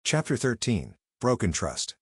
Chapter 13. Broken Trust.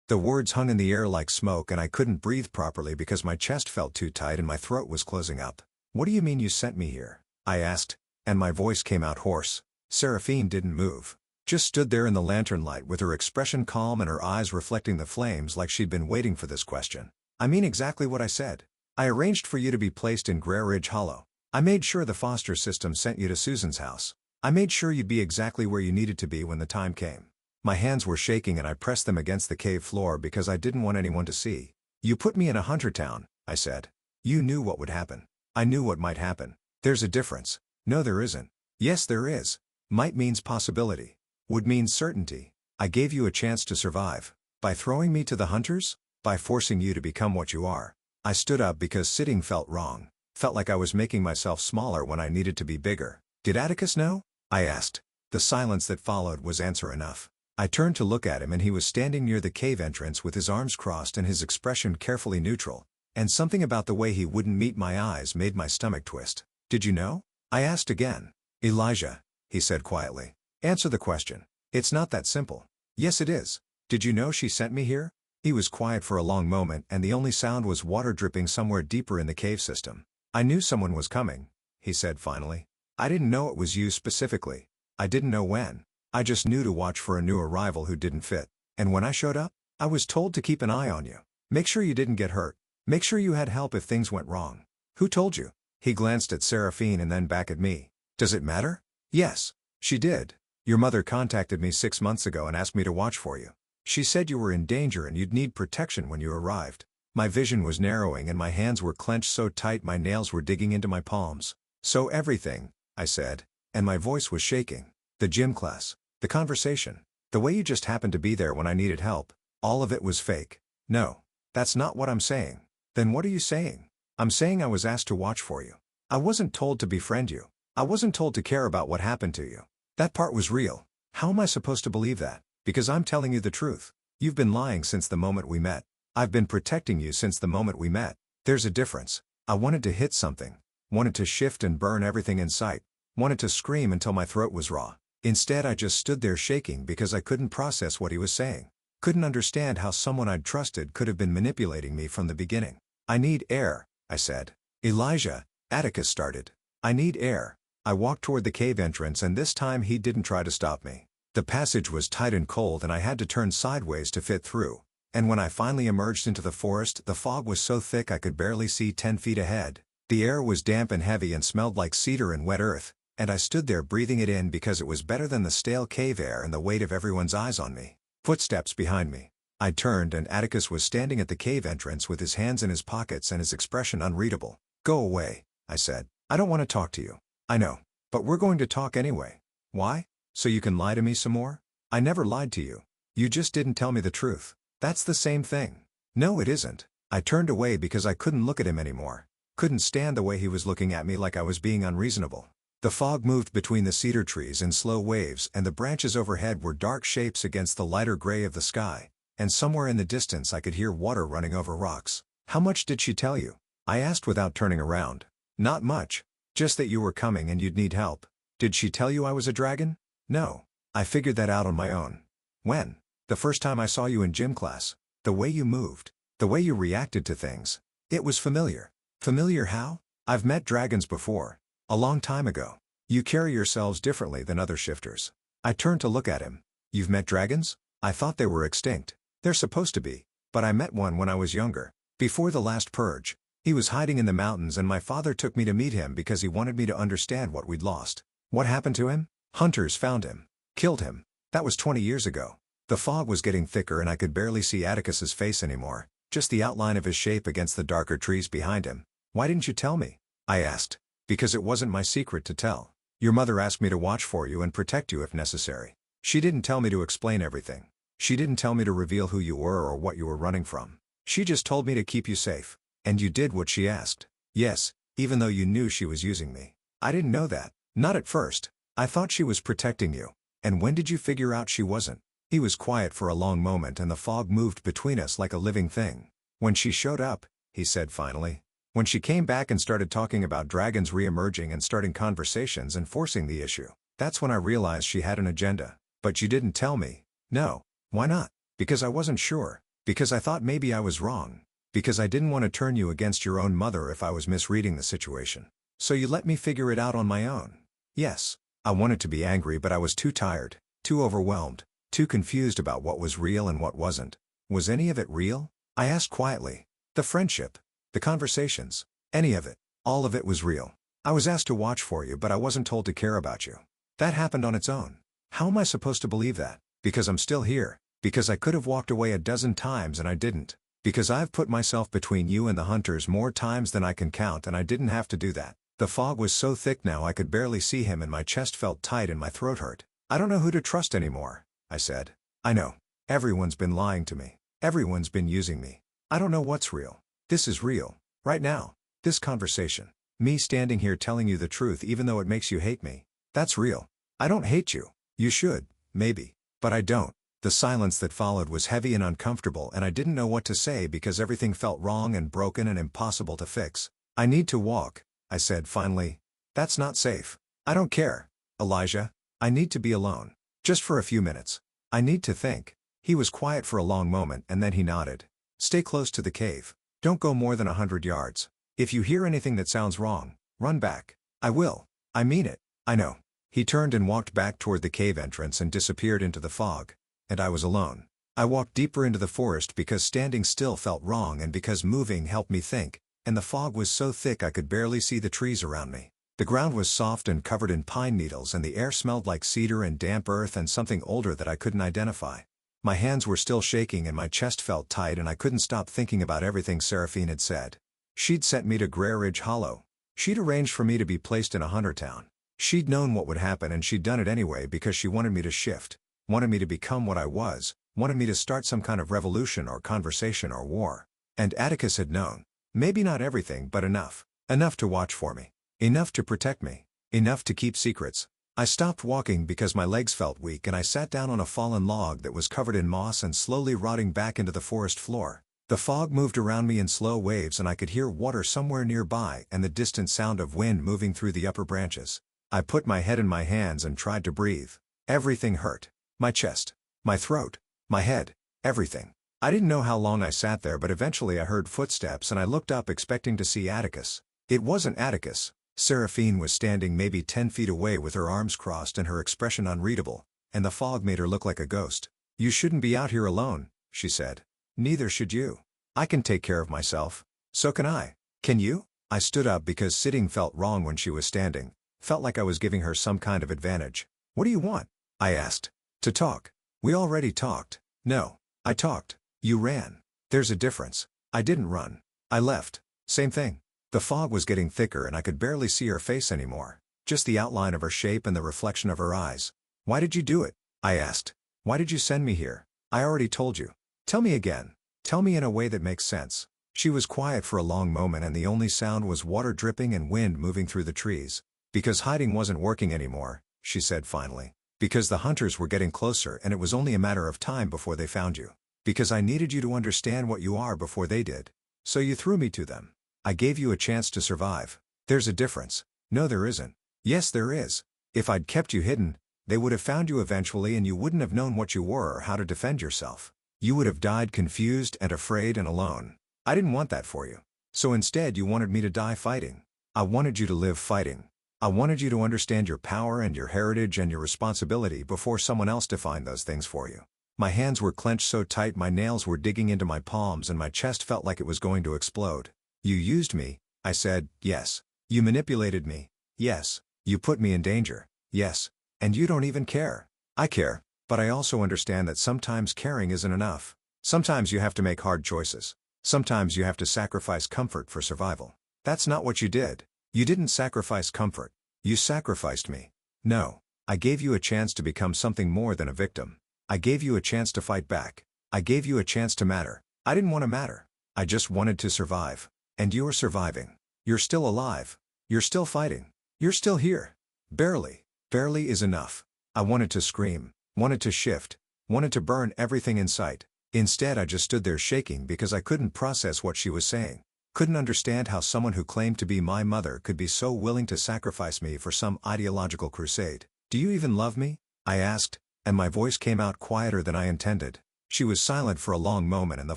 The words hung in the air like smoke and I couldn't breathe properly because my chest felt too tight and my throat was closing up. "What do you mean you sent me here?" I asked, and my voice came out hoarse. Seraphine didn't move. Just stood there in the lantern light with her expression calm and her eyes reflecting the flames like she'd been waiting for this question. "I mean exactly what I said. I arranged for you to be placed in Grey Ridge Hollow. I made sure the foster system sent you to Susan's house. I made sure you'd be exactly where you needed to be when the time came." My hands were shaking and I pressed them against the cave floor because I didn't want anyone to see. "You put me in a hunter town," I said. "You knew what would happen. I knew what might happen. There's a difference." "No, there isn't." "Yes, there is. Might means possibility. Would means certainty. I gave you a chance to survive. By throwing me to the hunters? By forcing you to become what you are." I stood up because sitting felt wrong. Felt like I was making myself smaller when I needed to be bigger. "Did Atticus know?" I asked. The silence that followed was answer enough. I turned to look at him and he was standing near the cave entrance with his arms crossed and his expression carefully neutral. And something about the way he wouldn't meet my eyes made my stomach twist. "Did you know?" I asked again. "Elijah," he said quietly. "Answer the question. It's not that simple." "Yes it is. Did you know she sent me here?" He was quiet for a long moment and the only sound was water dripping somewhere deeper in the cave system. "I knew someone was coming," he said finally. "I didn't know it was you specifically. I didn't know when. I just knew to watch for a new arrival who didn't fit. And when I showed up, I was told to keep an eye on you. Make sure you didn't get hurt. Make sure you had help if things went wrong." "Who told you?" He glanced at Seraphine and then back at me. "Does it matter?" "Yes. She did. Your mother contacted me 6 months ago and asked me to watch for you. She said you were in danger and you'd need protection when you arrived." My vision was narrowing and my hands were clenched so tight my nails were digging into my palms. "So everything," I said, and my voice was shaking. "The gym class. The conversation. The way you just happened to be there when I needed help. All of it was fake." "No. That's not what I'm saying." "Then what are you saying?" "I'm saying I was asked to watch for you. I wasn't told to befriend you. I wasn't told to care about what happened to you. That part was real." "How am I supposed to believe that?" "Because I'm telling you the truth. You've been lying since the moment we met. I've been protecting you since the moment we met. There's a difference." I wanted to hit something. Wanted to shift and burn everything in sight. Wanted to scream until my throat was raw. Instead I just stood there shaking because I couldn't process what he was saying. Couldn't understand how someone I'd trusted could have been manipulating me from the beginning. "I need air," I said. "Elijah," Atticus started. "I need air." I walked toward the cave entrance and this time he didn't try to stop me. The passage was tight and cold and I had to turn sideways to fit through. And when I finally emerged into the forest, the fog was so thick I could barely see 10 feet ahead. The air was damp and heavy and smelled like cedar and wet earth. And I stood there breathing it in because it was better than the stale cave air and the weight of everyone's eyes on me. Footsteps behind me. I turned and Atticus was standing at the cave entrance with his hands in his pockets and his expression unreadable. "Go away," I said. "I don't want to talk to you." "I know. But we're going to talk anyway." "Why? So you can lie to me some more?" "I never lied to you. You just didn't tell me the truth." "That's the same thing." "No, it isn't." I turned away because I couldn't look at him anymore. Couldn't stand the way he was looking at me like I was being unreasonable. The fog moved between the cedar trees in slow waves and the branches overhead were dark shapes against the lighter gray of the sky, and somewhere in the distance I could hear water running over rocks. "How much did she tell you?" I asked without turning around. "Not much. Just that you were coming and you'd need help." "Did she tell you I was a dragon?" "No. I figured that out on my own." "When?" "The first time I saw you in gym class. The way you moved. The way you reacted to things. It was familiar." "Familiar how?" "I've met dragons before. A long time ago. You carry yourselves differently than other shifters." I turned to look at him. "You've met dragons?" "I thought they were extinct." "They're supposed to be. But I met one when I was younger. Before the last purge. He was hiding in the mountains and my father took me to meet him because he wanted me to understand what we'd lost." "What happened to him?" "Hunters found him. Killed him. That was 20 years ago." The fog was getting thicker and I could barely see Atticus's face anymore, just the outline of his shape against the darker trees behind him. "Why didn't you tell me?" I asked. "Because it wasn't my secret to tell. Your mother asked me to watch for you and protect you if necessary. She didn't tell me to explain everything. She didn't tell me to reveal who you were or what you were running from. She just told me to keep you safe. And you did what she asked." "Yes, even though you knew she was using me." "I didn't know that. Not at first. I thought she was protecting you." "And when did you figure out she wasn't?" He was quiet for a long moment and the fog moved between us like a living thing. "When she showed up," he said finally. "When she came back and started talking about dragons re-emerging and starting conversations and forcing the issue. That's when I realized she had an agenda." "But you didn't tell me." No. Why not? Because I wasn't sure. Because I thought maybe I was wrong. Because I didn't want to turn you against your own mother if I was misreading the situation. So you let me figure it out on my own. Yes. I wanted to be angry, but I was too tired, too overwhelmed, too confused about what was real and what wasn't. Was any of it real? I asked quietly. The friendship. The conversations. Any of it. All of it was real. I was asked to watch for you, but I wasn't told to care about you. That happened on its own. How am I supposed to believe that? Because I'm still here. Because I could have walked away a dozen times and I didn't. Because I've put myself between you and the hunters more times than I can count, and I didn't have to do that. The fog was so thick now I could barely see him and my chest felt tight and my throat hurt. I don't know who to trust anymore, I said. I know. Everyone's been lying to me. Everyone's been using me. I don't know what's real. This is real. Right now. This conversation. Me standing here telling you the truth even though it makes you hate me. That's real. I don't hate you. You should, maybe. But I don't. The silence that followed was heavy and uncomfortable, and I didn't know what to say because everything felt wrong and broken and impossible to fix. I need to walk, I said finally. That's not safe. I don't care, Elijah. I need to be alone. Just for a few minutes. I need to think. He was quiet for a long moment and then he nodded. Stay close to the cave. Don't go more than 100 yards. If you hear anything that sounds wrong, run back. I will. I mean it. I know. He turned and walked back toward the cave entrance and disappeared into the fog. And I was alone. I walked deeper into the forest because standing still felt wrong and because moving helped me think, and the fog was so thick I could barely see the trees around me. The ground was soft and covered in pine needles and the air smelled like cedar and damp earth and something older that I couldn't identify. My hands were still shaking and my chest felt tight and I couldn't stop thinking about everything Seraphine had said. She'd sent me to Grey Ridge Hollow. She'd arranged for me to be placed in a hunter town. She'd known what would happen and she'd done it anyway because she wanted me to shift. Wanted me to become what I was, wanted me to start some kind of revolution or conversation or war. And Atticus had known. Maybe not everything, but enough. Enough to watch for me. Enough to protect me. Enough to keep secrets. I stopped walking because my legs felt weak and I sat down on a fallen log that was covered in moss and slowly rotting back into the forest floor. The fog moved around me in slow waves and I could hear water somewhere nearby and the distant sound of wind moving through the upper branches. I put my head in my hands and tried to breathe. Everything hurt. My chest, my throat, my head, everything. I didn't know how long I sat there, but eventually I heard footsteps and I looked up expecting to see Atticus. It wasn't Atticus. Seraphine was standing maybe 10 feet away with her arms crossed and her expression unreadable, and the fog made her look like a ghost. You shouldn't be out here alone, she said. Neither should you. I can take care of myself. So can I. Can you? I stood up because sitting felt wrong when she was standing. Felt like I was giving her some kind of advantage. What do you want? I asked. To talk. We already talked. No. I talked. You ran. There's a difference. I didn't run. I left. Same thing. The fog was getting thicker and I could barely see her face anymore. Just the outline of her shape and the reflection of her eyes. Why did you do it? I asked. Why did you send me here? I already told you. Tell me again. Tell me in a way that makes sense. She was quiet for a long moment and the only sound was water dripping and wind moving through the trees. Because hiding wasn't working anymore, she said finally. Because the hunters were getting closer and it was only a matter of time before they found you. Because I needed you to understand what you are before they did. So you threw me to them. I gave you a chance to survive. There's a difference. No, there isn't. Yes, there is. If I'd kept you hidden, they would have found you eventually and you wouldn't have known what you were or how to defend yourself. You would have died confused and afraid and alone. I didn't want that for you. So instead you wanted me to die fighting. I wanted you to live fighting. I wanted you to understand your power and your heritage and your responsibility before someone else defined those things for you. My hands were clenched so tight my nails were digging into my palms and my chest felt like it was going to explode. You used me, I said, yes. You manipulated me, yes. You put me in danger, yes. And you don't even care. I care, but I also understand that sometimes caring isn't enough. Sometimes you have to make hard choices. Sometimes you have to sacrifice comfort for survival. That's not what you did. You didn't sacrifice comfort. You sacrificed me. No. I gave you a chance to become something more than a victim. I gave you a chance to fight back. I gave you a chance to matter. I didn't want to matter. I just wanted to survive. And you're surviving. You're still alive. You're still fighting. You're still here. Barely. Barely is enough. I wanted to scream. Wanted to shift. Wanted to burn everything in sight. Instead I just stood there shaking because I couldn't process what she was saying. Couldn't understand how someone who claimed to be my mother could be so willing to sacrifice me for some ideological crusade. Do you even love me? I asked. And my voice came out quieter than I intended. She was silent for a long moment and the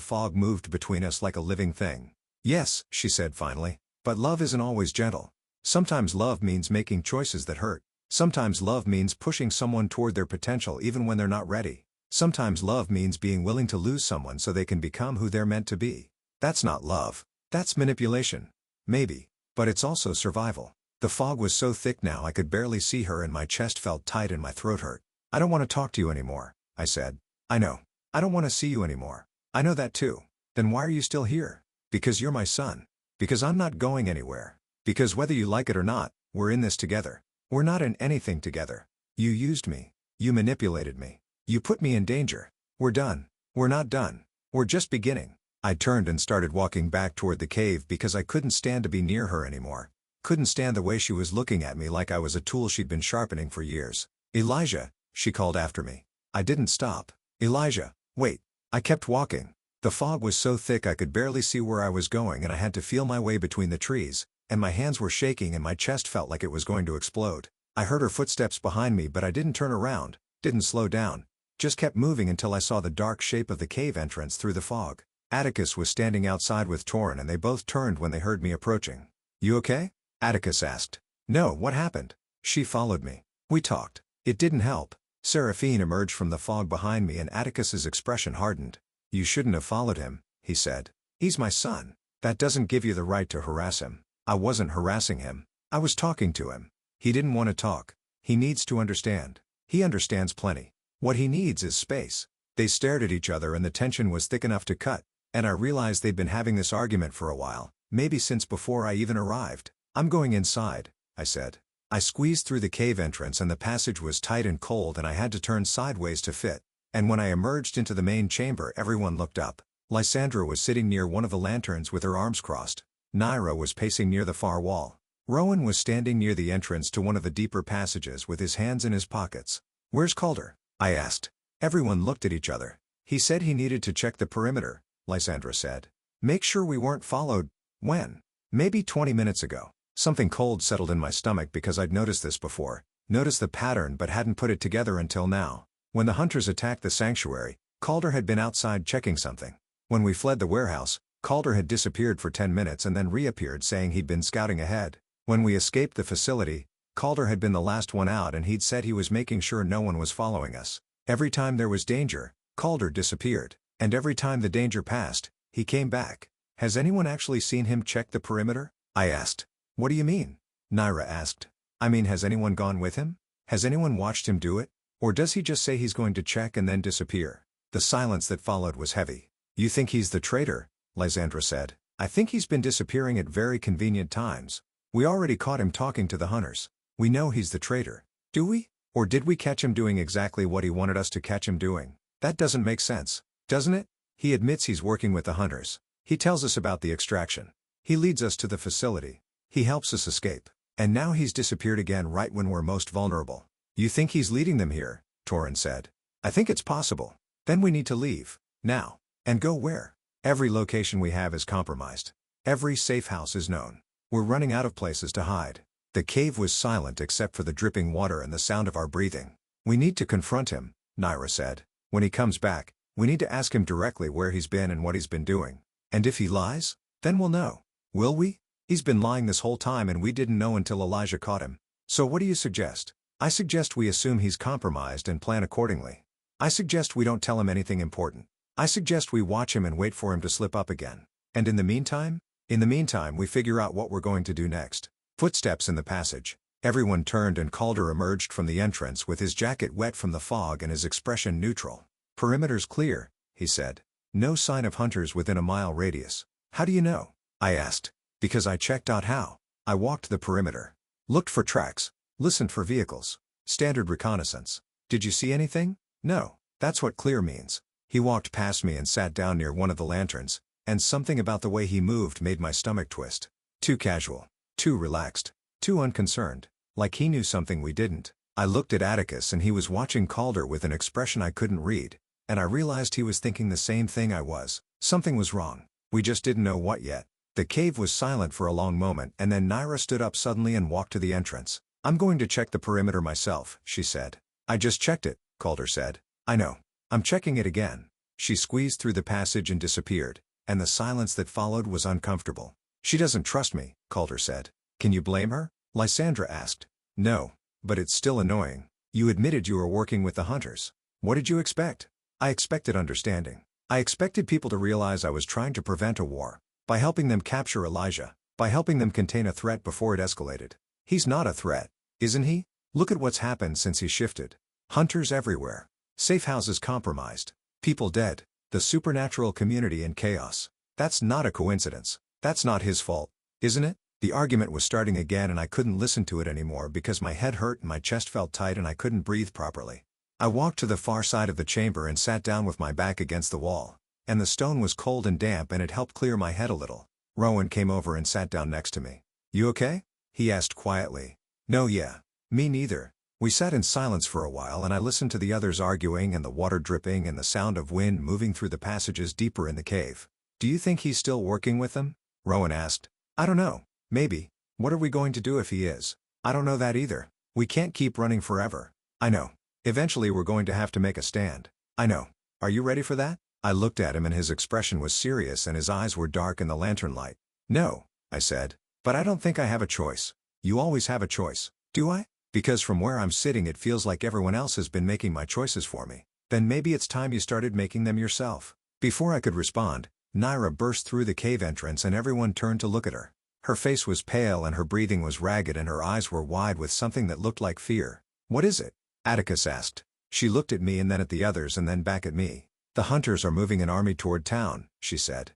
fog moved between us like a living thing. Yes, she said finally. But love isn't always gentle. Sometimes love means making choices that hurt. Sometimes love means pushing someone toward their potential even when they're not ready. Sometimes love means being willing to lose someone so they can become who they're meant to be. That's not love. That's manipulation. Maybe. But it's also survival. The fog was so thick now I could barely see her and my chest felt tight and my throat hurt. I don't want to talk to you anymore, I said. I know. I don't want to see you anymore. I know that too. Then why are you still here? Because you're my son. Because I'm not going anywhere. Because whether you like it or not, we're in this together. We're not in anything together. You used me. You manipulated me. You put me in danger. We're done. We're not done. We're just beginning. I turned and started walking back toward the cave because I couldn't stand to be near her anymore. Couldn't stand the way she was looking at me like I was a tool she'd been sharpening for years. Elijah, she called after me. I didn't stop. Elijah, wait. I kept walking. The fog was so thick I could barely see where I was going and I had to feel my way between the trees, and my hands were shaking and my chest felt like it was going to explode. I heard her footsteps behind me but I didn't turn around, didn't slow down, just kept moving until I saw the dark shape of the cave entrance through the fog. Atticus was standing outside with Torin and they both turned when they heard me approaching. You okay? Atticus asked. No, what happened? She followed me. We talked. It didn't help. Seraphine emerged from the fog behind me and Atticus's expression hardened. You shouldn't have followed him, he said. He's my son. That doesn't give you the right to harass him. I wasn't harassing him. I was talking to him. He didn't want to talk. He needs to understand. He understands plenty. What he needs is space. They stared at each other and the tension was thick enough to cut, and I realized they'd been having this argument for a while, maybe since before I even arrived. I'm going inside, I said. I squeezed through the cave entrance and the passage was tight and cold and I had to turn sideways to fit. And when I emerged into the main chamber everyone looked up. Lysandra was sitting near one of the lanterns with her arms crossed. Naira was pacing near the far wall. Rowan was standing near the entrance to one of the deeper passages with his hands in his pockets. Where's Calder? I asked. Everyone looked at each other. He said he needed to check the perimeter, Lysandra said. Make sure we weren't followed. When? Maybe 20 minutes ago. Something cold settled in my stomach because I'd noticed this before, noticed the pattern but hadn't put it together until now. When the hunters attacked the sanctuary, Calder had been outside checking something. When we fled the warehouse, Calder had disappeared for 10 minutes and then reappeared saying he'd been scouting ahead. When we escaped the facility, Calder had been the last one out and he'd said he was making sure no one was following us. Every time there was danger, Calder disappeared, and every time the danger passed, he came back. Has anyone actually seen him check the perimeter? I asked. What do you mean? Naira asked. I mean, has anyone gone with him? Has anyone watched him do it? Or does he just say he's going to check and then disappear? The silence that followed was heavy. You think he's the traitor? Lysandra said. I think he's been disappearing at very convenient times. We already caught him talking to the hunters. We know he's the traitor. Do we? Or did we catch him doing exactly what he wanted us to catch him doing? That doesn't make sense, doesn't it? He admits he's working with the hunters. He tells us about the extraction. He leads us to the facility. He helps us escape. And now he's disappeared again right when we're most vulnerable. You think he's leading them here? Torin said. I think it's possible. Then we need to leave. Now. And go where? Every location we have is compromised. Every safe house is known. We're running out of places to hide. The cave was silent except for the dripping water and the sound of our breathing. We need to confront him, Naira said. When he comes back, we need to ask him directly where he's been and what he's been doing. And if he lies, then we'll know. Will we? He's been lying this whole time and we didn't know until Elijah caught him. So what do you suggest? I suggest we assume he's compromised and plan accordingly. I suggest we don't tell him anything important. I suggest we watch him and wait for him to slip up again. And in the meantime? In the meantime we figure out what we're going to do next. Footsteps in the passage. Everyone turned and Calder emerged from the entrance with his jacket wet from the fog and his expression neutral. Perimeter's clear, he said. No sign of hunters within a mile radius. How do you know? I asked. Because I checked out how. I walked the perimeter. Looked for tracks. Listened for vehicles. Standard reconnaissance. Did you see anything? No. That's what clear means. He walked past me and sat down near one of the lanterns, and something about the way he moved made my stomach twist. Too casual. Too relaxed. Too unconcerned. Like he knew something we didn't. I looked at Atticus and he was watching Calder with an expression I couldn't read, and I realized he was thinking the same thing I was. Something was wrong. We just didn't know what yet. The cave was silent for a long moment and then Naira stood up suddenly and walked to the entrance. I'm going to check the perimeter myself, she said. I just checked it, Calder said. I know. I'm checking it again. She squeezed through the passage and disappeared, and the silence that followed was uncomfortable. She doesn't trust me, Calder said. Can you blame her? Lysandra asked. No, but it's still annoying. You admitted you were working with the hunters. What did you expect? I expected understanding. I expected people to realize I was trying to prevent a war, by helping them capture Elijah, by helping them contain a threat before it escalated. He's not a threat, isn't he? Look at what's happened since he shifted. Hunters everywhere. Safe houses compromised. People dead. The supernatural community in chaos. That's not a coincidence. That's not his fault, isn't it? The argument was starting again and I couldn't listen to it anymore because my head hurt and my chest felt tight and I couldn't breathe properly. I walked to the far side of the chamber and sat down with my back against the wall. And the stone was cold and damp and it helped clear my head a little. Rowan came over and sat down next to me. You okay? He asked quietly. No, yeah. Me neither. We sat in silence for a while and I listened to the others arguing and the water dripping and the sound of wind moving through the passages deeper in the cave. Do you think he's still working with them? Rowan asked. I don't know. Maybe. What are we going to do if he is? I don't know that either. We can't keep running forever. I know. Eventually we're going to have to make a stand. I know. Are you ready for that? I looked at him and his expression was serious and his eyes were dark in the lantern light. No, I said. But I don't think I have a choice. You always have a choice, do I? Because from where I'm sitting it feels like everyone else has been making my choices for me. Then maybe it's time you started making them yourself. Before I could respond, Naira burst through the cave entrance and everyone turned to look at her. Her face was pale and her breathing was ragged and her eyes were wide with something that looked like fear. What is it? Atticus asked. She looked at me and then at the others and then back at me. The hunters are moving an army toward town, she said.